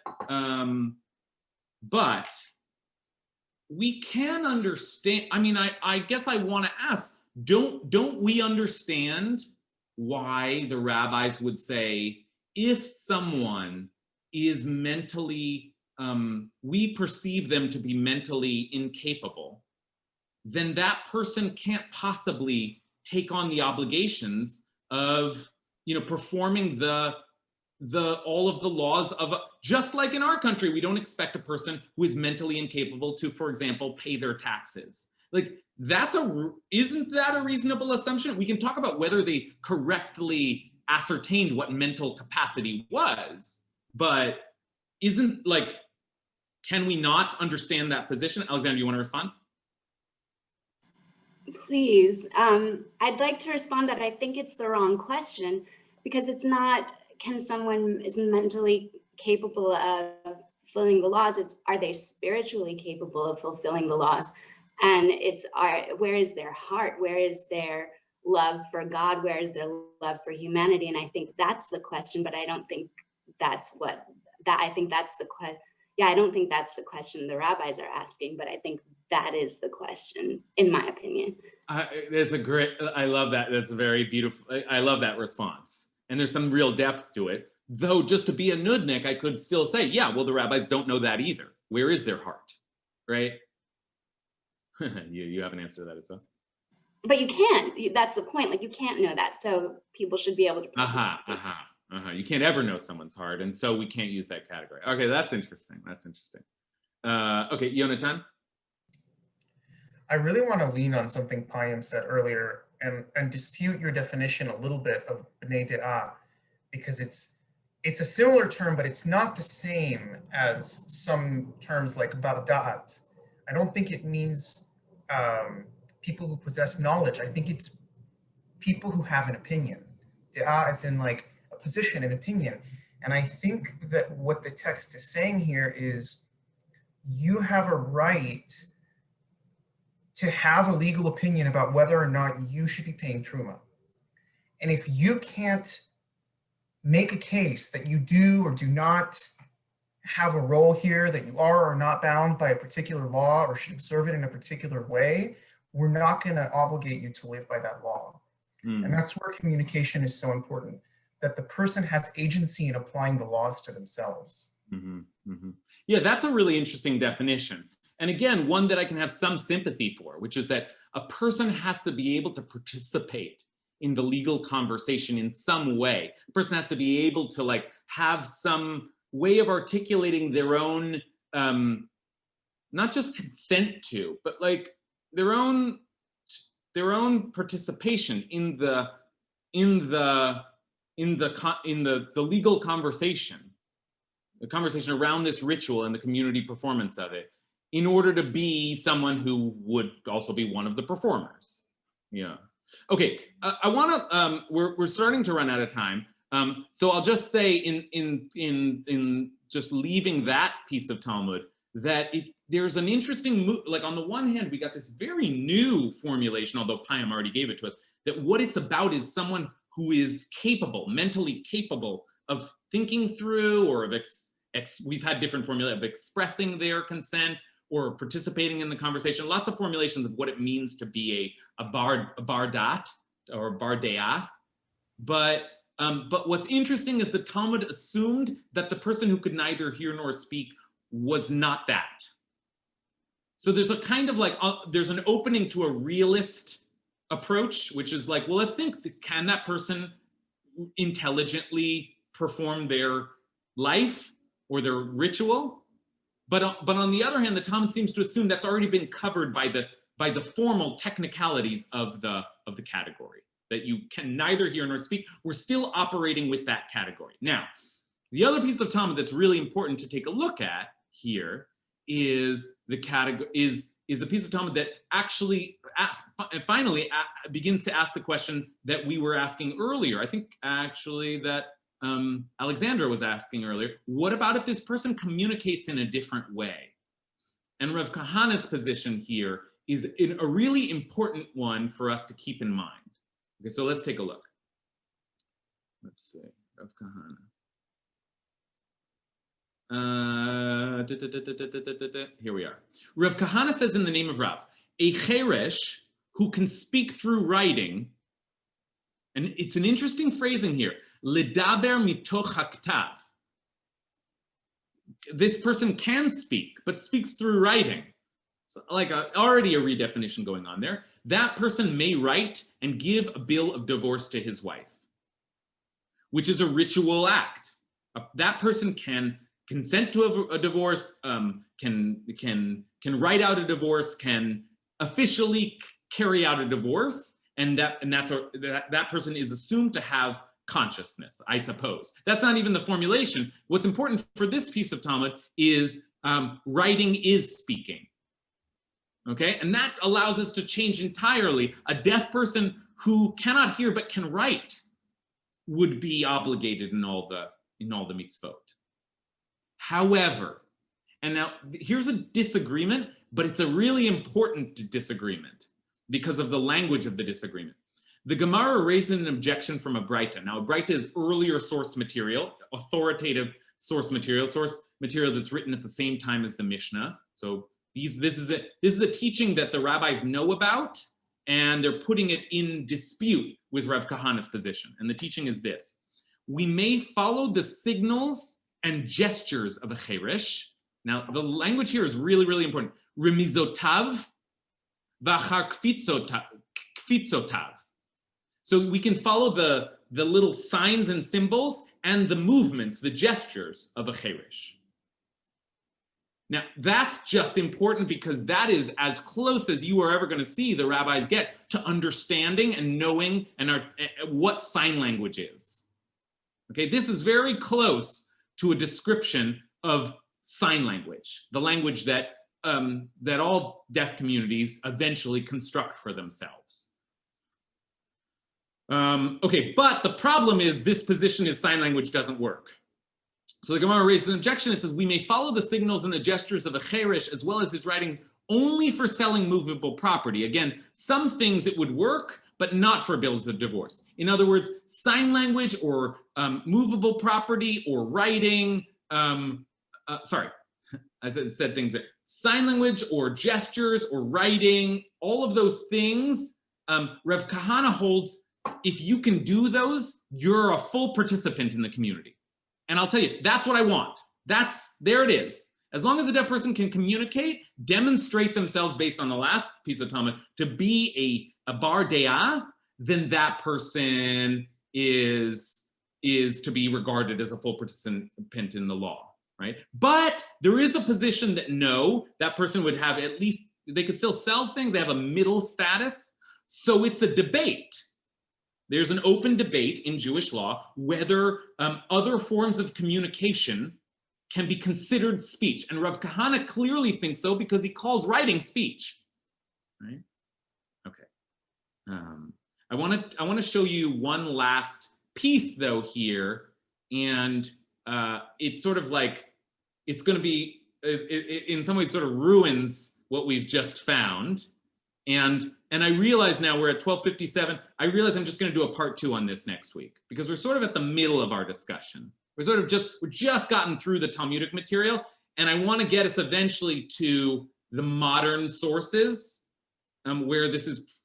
we can understand. I mean, I guess I want to ask, don't we understand why the rabbis would say if someone is mentally, we perceive them to be mentally incapable, then that person can't possibly take on the obligations of, performing all of the laws of, just like in our country, we don't expect a person who is mentally incapable to, for example, pay their taxes. Like isn't that a reasonable assumption? We can talk about whether they correctly ascertained what mental capacity was, but can we not understand that position? Alexander, you want to respond? Please. I'd like to respond that I think it's the wrong question, because it's not, can someone is mentally capable of fulfilling the laws? It's, are they spiritually capable of fulfilling the laws? And where is their heart? Where is their love for God? Where is their love for humanity? And I think that's the question, but I don't think that's I think that's the question. Yeah, I don't think that's the question the rabbis are asking, but I think that is the question, in my opinion. I love that. That's a very beautiful, I love that response. And there's some real depth to it. Though, just to be a nudnik, I could still say, yeah, well, the rabbis don't know that either. Where is their heart, right? You have an answer to that as well. But you can't, that's the point, like you can't know that. So people should be able to participate. You can't ever know someone's heart, and so we can't use that category. Okay, that's interesting. That's interesting. Okay, Yonatan? I really want to lean on something Payam said earlier and dispute your definition a little bit of b'nei de'ah, because it's a similar term, but it's not the same as some terms like bar da'at. I don't think it means people who possess knowledge. I think it's people who have an opinion. De'ah is in like a position, an opinion. And I think that what the text is saying here is you have a right to have a legal opinion about whether or not you should be paying truma. And if you can't make a case that you do or do not have a role here, that you are or not bound by a particular law or should observe it in a particular way, we're not going to obligate you to live by that law. And that's where communication is so important, that the person has agency in applying the laws to themselves. Yeah, that's a really interesting definition. And again, one that I can have some sympathy for, which is that a person has to be able to participate in the legal conversation in some way. A person has to be able to like have some way of articulating their own, not just consent to, but like their own participation in the legal conversation, the conversation around this ritual and the community performance of it, in order to be someone who would also be one of the performers. Yeah. Okay. I want to. We're starting to run out of time. So I'll just say in just leaving that piece of Talmud that there's an interesting like on the one hand we got this very new formulation, although Payam already gave it to us, that what it's about is someone who is capable, mentally capable of thinking through or of we've had different formulae of expressing their consent or participating in the conversation, lots of formulations of what it means to be a bar dat or bar de'ah. But what's interesting is the Talmud assumed that the person who could neither hear nor speak was not that. So there's a kind of like, there's an opening to a realist approach, which is like, well, let's think, can that person intelligently perform their life or their ritual? But on the other hand, the Talmud seems to assume that's already been covered by the formal technicalities of the category, that you can neither hear nor speak. We're still operating with that category. Now, the other piece of Talmud that's really important to take a look at here is the category is a piece of Talmud that actually finally begins to ask the question that we were asking earlier. I think actually that Alexandra was asking earlier, what about if this person communicates in a different way? And Rav Kahana's position here is a really important one for us to keep in mind. Okay, so let's take a look. Let's see, Rav Kahana. Here we are. Rav Kahana says in the name of Rav, a cheresh who can speak through writing, and it's an interesting phrasing here, ledaber mitoch haktav. This person can speak, but speaks through writing. So like already a redefinition going on there. That person may write and give a bill of divorce to his wife, which is a ritual act. That person can consent to a divorce, can write out a divorce, can officially carry out a divorce, and that person is assumed to have consciousness, I suppose. That's not even the formulation. What's important for this piece of Talmud is writing is speaking. Okay, and that allows us to change entirely. A deaf person who cannot hear but can write would be obligated in all the mitzvot. However, and now here's a disagreement, but it's a really important disagreement because of the language of the disagreement. The Gemara raised an objection from a Breita. Now, a Breita is earlier source material, authoritative source material that's written at the same time as the Mishnah. So this is a teaching that the rabbis know about, and they're putting it in dispute with Rav Kahana's position. And the teaching is this: we may follow the signals and gestures of a cheresh. Now, the language here is really, really important. Remizotav v'achar kfitzotav. So we can follow the little signs and symbols and the movements, the gestures of a cheresh. Now, that's just important because that is as close as you are ever going to see the rabbis get to understanding and knowing what sign language is. Okay, this is very close to a description of sign language, the language that all deaf communities eventually construct for themselves. Okay, but the problem is this position is sign language doesn't work. So the Gemara raises an objection. It says, we may follow the signals and the gestures of a cheresh as well as his writing only for selling movable property. Again, some things it would work, but not for bills of divorce. In other words, sign language or movable property or writing, as I said things there, sign language or gestures or writing, all of those things, Rav Kahana holds, if you can do those, you're a full participant in the community. And I'll tell you, that's what I want. There it is. As long as a deaf person can communicate, demonstrate themselves based on the last piece of Talmud to be a bar de'ah, then that person is to be regarded as a full participant in the law, right? But there is a position that no, that person would have at least, they could still sell things, they have a middle status. So it's a debate. There's an open debate in Jewish law whether other forms of communication can be considered speech. And Rav Kahana clearly thinks so because he calls writing speech, right? Okay. I want to show you one last piece though here, and it's sort of like, it's going to be, in some ways sort of ruins what we've just found. And I realize now we're at 12:57. I realize I'm just going to do a part 2 on this next week because we're sort of at the middle of our discussion. We're just gotten through the Talmudic material, and I want to get us eventually to the modern sources where this is,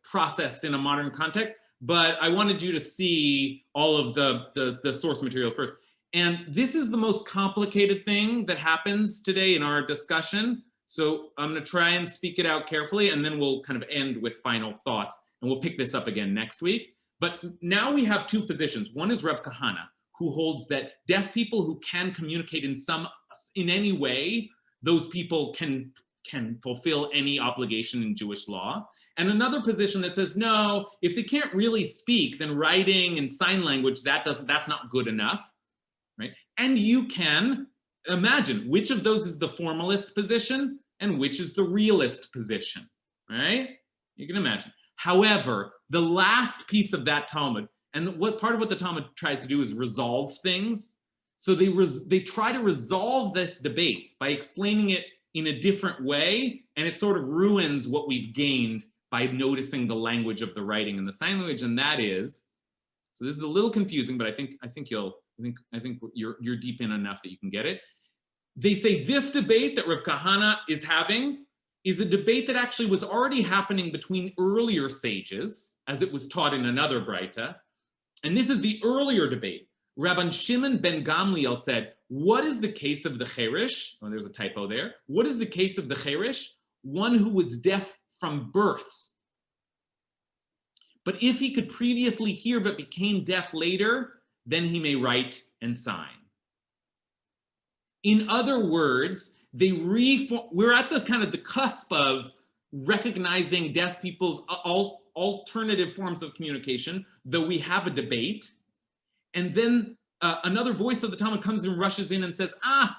processed in a modern context. But I wanted you to see all of the source material first. And this is the most complicated thing that happens today in our discussion. So I'm going to try and speak it out carefully, and then we'll kind of end with final thoughts, and we'll pick this up again next week. But now we have two positions. One is Rav Kahana, who holds that deaf people who can communicate in any way those people can fulfill any obligation in Jewish law. And another position that says, no, if they can't really speak, then writing and sign language, that's not good enough, right? And you can imagine which of those is the formalist position and which is the realist position, right? You can imagine. However, the last piece of that Talmud, and part of what the Talmud tries to do is resolve things. So they try to resolve this debate by explaining it in a different way, and it sort of ruins what we've gained by noticing the language of the writing and the sign language, and that is, so this is a little confusing, but I think you're deep in enough that you can get it. They say this debate that Rav Kahana is having is a debate that actually was already happening between earlier sages, as it was taught in another Breita, and this is the earlier debate. Rabbi Shimon ben Gamliel said, what is the case of the Cherish? Oh, there's a typo there. What is the case of the Cherish? One who was deaf from birth. But if he could previously hear but became deaf later, then he may write and sign. In other words, we're at the kind of the cusp of recognizing deaf people's alternative forms of communication, though we have a debate. And then another voice of the Talmud comes and rushes in and says,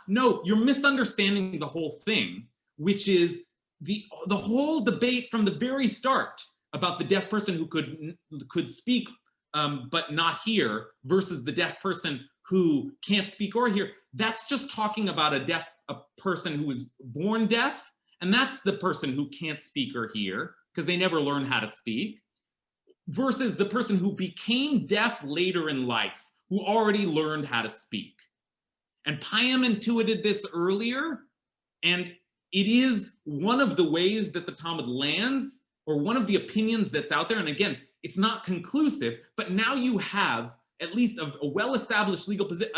no, you're misunderstanding the whole thing, which is the whole debate from the very start about the deaf person who could speak but not hear versus the deaf person who can't speak or hear. That's just talking about a person who was born deaf, and that's the person who can't speak or hear because they never learned how to speak, versus the person who became deaf later in life, who already learned how to speak. And Payam intuited this earlier, and it is one of the ways that the Talmud lands, or one of the opinions that's out there. And again, it's not conclusive, but now you have at least a well-established legal position,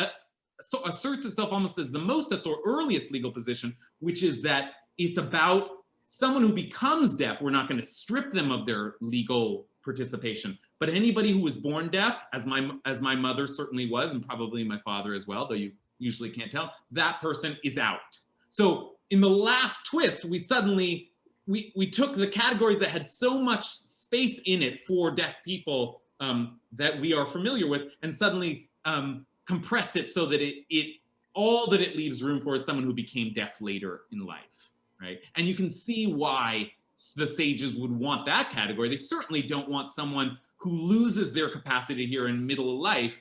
so asserts itself almost as the most earliest legal position, which is that it's about someone who becomes deaf. We're not going to strip them of their legal participation, but anybody who was born deaf, as my mother certainly was, and probably my father as well, though you usually can't tell, that person is out. So in the last twist, we suddenly we took the category that had so much space in it for deaf people that we are familiar with, and suddenly compressed it so that all that it leaves room for is someone who became deaf later in life, right? And you can see why the sages would want that category. They certainly don't want someone who loses their capacity to hear in middle of life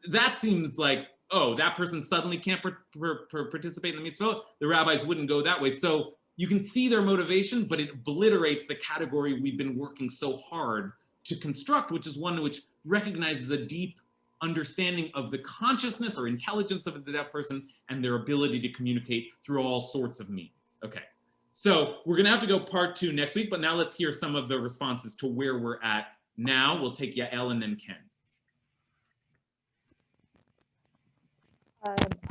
that seems like, oh, that person suddenly can't participate in the mitzvot. The rabbis wouldn't go that way. So you can see their motivation, but it obliterates the category we've been working so hard to construct, which is one which recognizes a deep understanding of the consciousness or intelligence of the deaf person and their ability to communicate through all sorts of means. Okay, so we're gonna have to go part 2 next week, but now let's hear some of the responses to where we're at now. We'll take Yael and then Ken.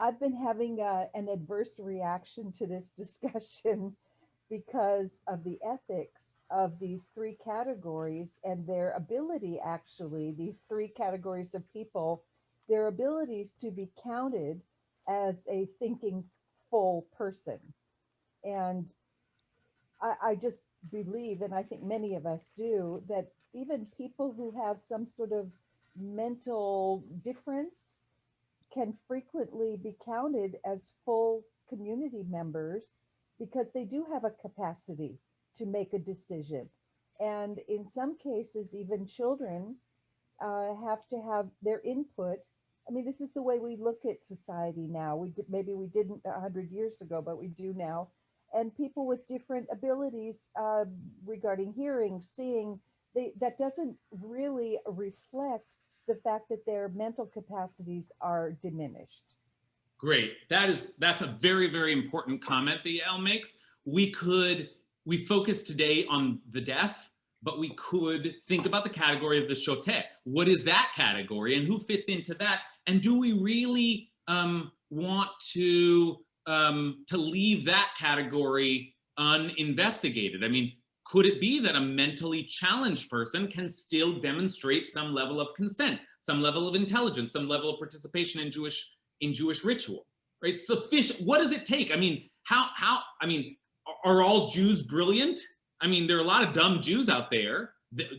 I've been having an adverse reaction to this discussion because of the ethics of these 3 categories and their ability, actually, these 3 categories of people, their abilities to be counted as a thinking full person. And I just believe, and I think many of us do, that even people who have some sort of mental difference can frequently be counted as full community members because they do have a capacity to make a decision. And in some cases, even children have to have their input. I mean, this is the way we look at society now. Maybe we didn't 100 years ago, but we do now. And people with different abilities regarding hearing, seeing, that doesn't really reflect the fact that their mental capacities are diminished. Great. That's a very, very important comment that Yael makes. We focus today on the deaf, but we could think about the category of the shoteh. What is that category and who fits into that? And do we really want to leave that category uninvestigated? I mean, could it be that a mentally challenged person can still demonstrate some level of consent, some level of intelligence, some level of participation in Jewish ritual, right? Sufficient. What does it take? I mean, I mean, are all Jews brilliant? I mean, there are a lot of dumb Jews out there,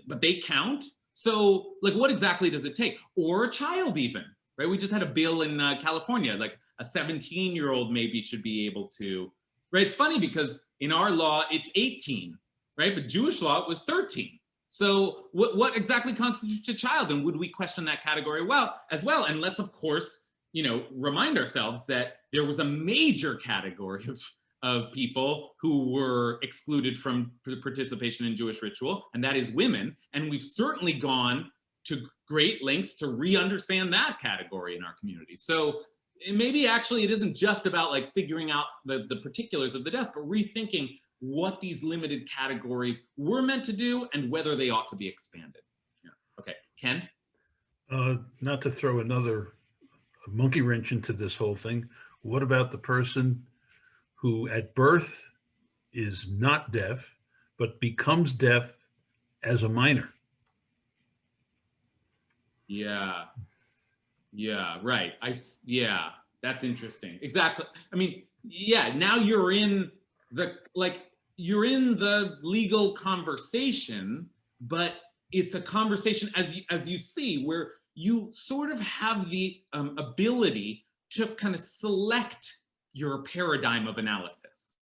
but they count. So like, what exactly does it take? Or a child even, right? We just had a bill in California, like a 17-year-old maybe should be able to, right? It's funny because in our law, it's 18, right? But Jewish law, it was 13. So what exactly constitutes a child? And would we question that category as well? And let's, of course, remind ourselves that there was a major category of people who were excluded from participation in Jewish ritual, and that is women. And we've certainly gone to great lengths to re-understand that category in our community. So maybe actually it isn't just about like figuring out the particulars of the death, but rethinking what these limited categories were meant to do and whether they ought to be expanded. Yeah. Okay, Ken? Not to throw another monkey wrench into this whole thing, what about the person who at birth is not deaf, but becomes deaf as a minor? Yeah, right. That's interesting. Exactly. I mean, yeah, now you're in the legal conversation, but it's a conversation as you see where you sort of have the ability to kind of select your paradigm of analysis.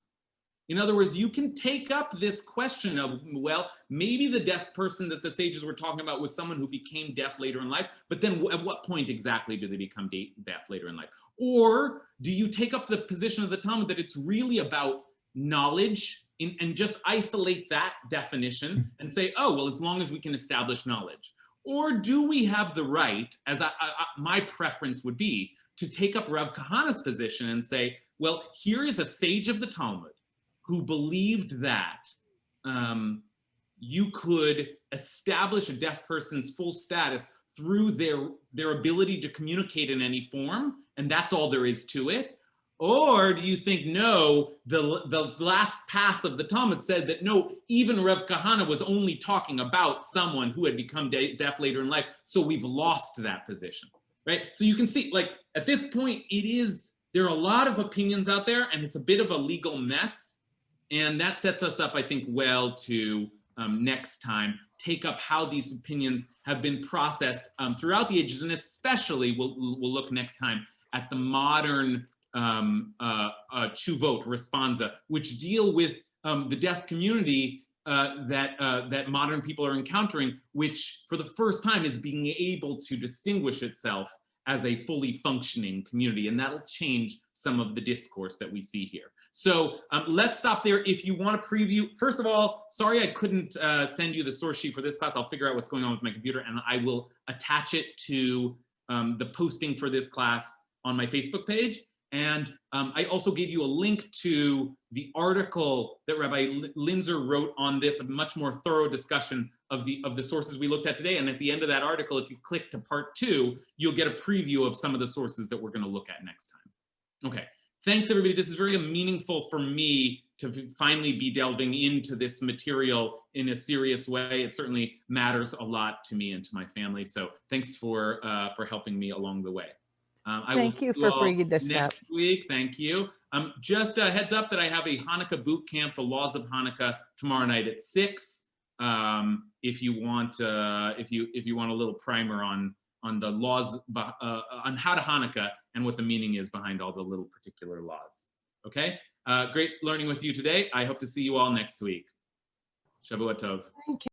In other words, you can take up this question of, well, maybe the deaf person that the sages were talking about was someone who became deaf later in life, but then at what point exactly do they become deaf later in life? Or do you take up the position of the Talmud that it's really about knowledge and just isolate that definition and say, oh, well, as long as we can establish knowledge? Or do we have the right, as my preference would be, to take up Rav Kahana's position and say, well, here is a sage of the Talmud who believed that you could establish a deaf person's full status through their ability to communicate in any form, and that's all there is to it? Or do you think, no, the last pass of the Talmud said that no, even Rav Kahana was only talking about someone who had become deaf later in life, so we've lost that position, right? So you can see, like, at this point, there are a lot of opinions out there, and it's a bit of a legal mess, and that sets us up, I think, well to next time take up how these opinions have been processed throughout the ages, and especially we'll look next time at the modern Chuvot, responsa, which deal with the deaf community that modern people are encountering, which for the first time is being able to distinguish itself as a fully functioning community, and that'll change some of the discourse that we see here. So let's stop there. If you want to preview, first of all, sorry I couldn't send you the source sheet for this class. I'll figure out what's going on with my computer, and I will attach it to the posting for this class on my Facebook page. And I also gave you a link to the article that Rabbi Linzer wrote on this, a much more thorough discussion of the sources we looked at today. And at the end of that article, if you click to part 2, you'll get a preview of some of the sources that we're going to look at next time. Okay, thanks everybody. This is very meaningful for me to finally be delving into this material in a serious way. It certainly matters a lot to me and to my family. So thanks for helping me along the way. Thank you for bringing this up. Next week, thank you. Just a heads up that I have a Hanukkah boot camp, the Laws of Hanukkah, tomorrow night at 6. If you want a little primer on the laws on how to Hanukkah and what the meaning is behind all the little particular laws. Okay, great learning with you today. I hope to see you all next week. Shavua Tov. Thank you.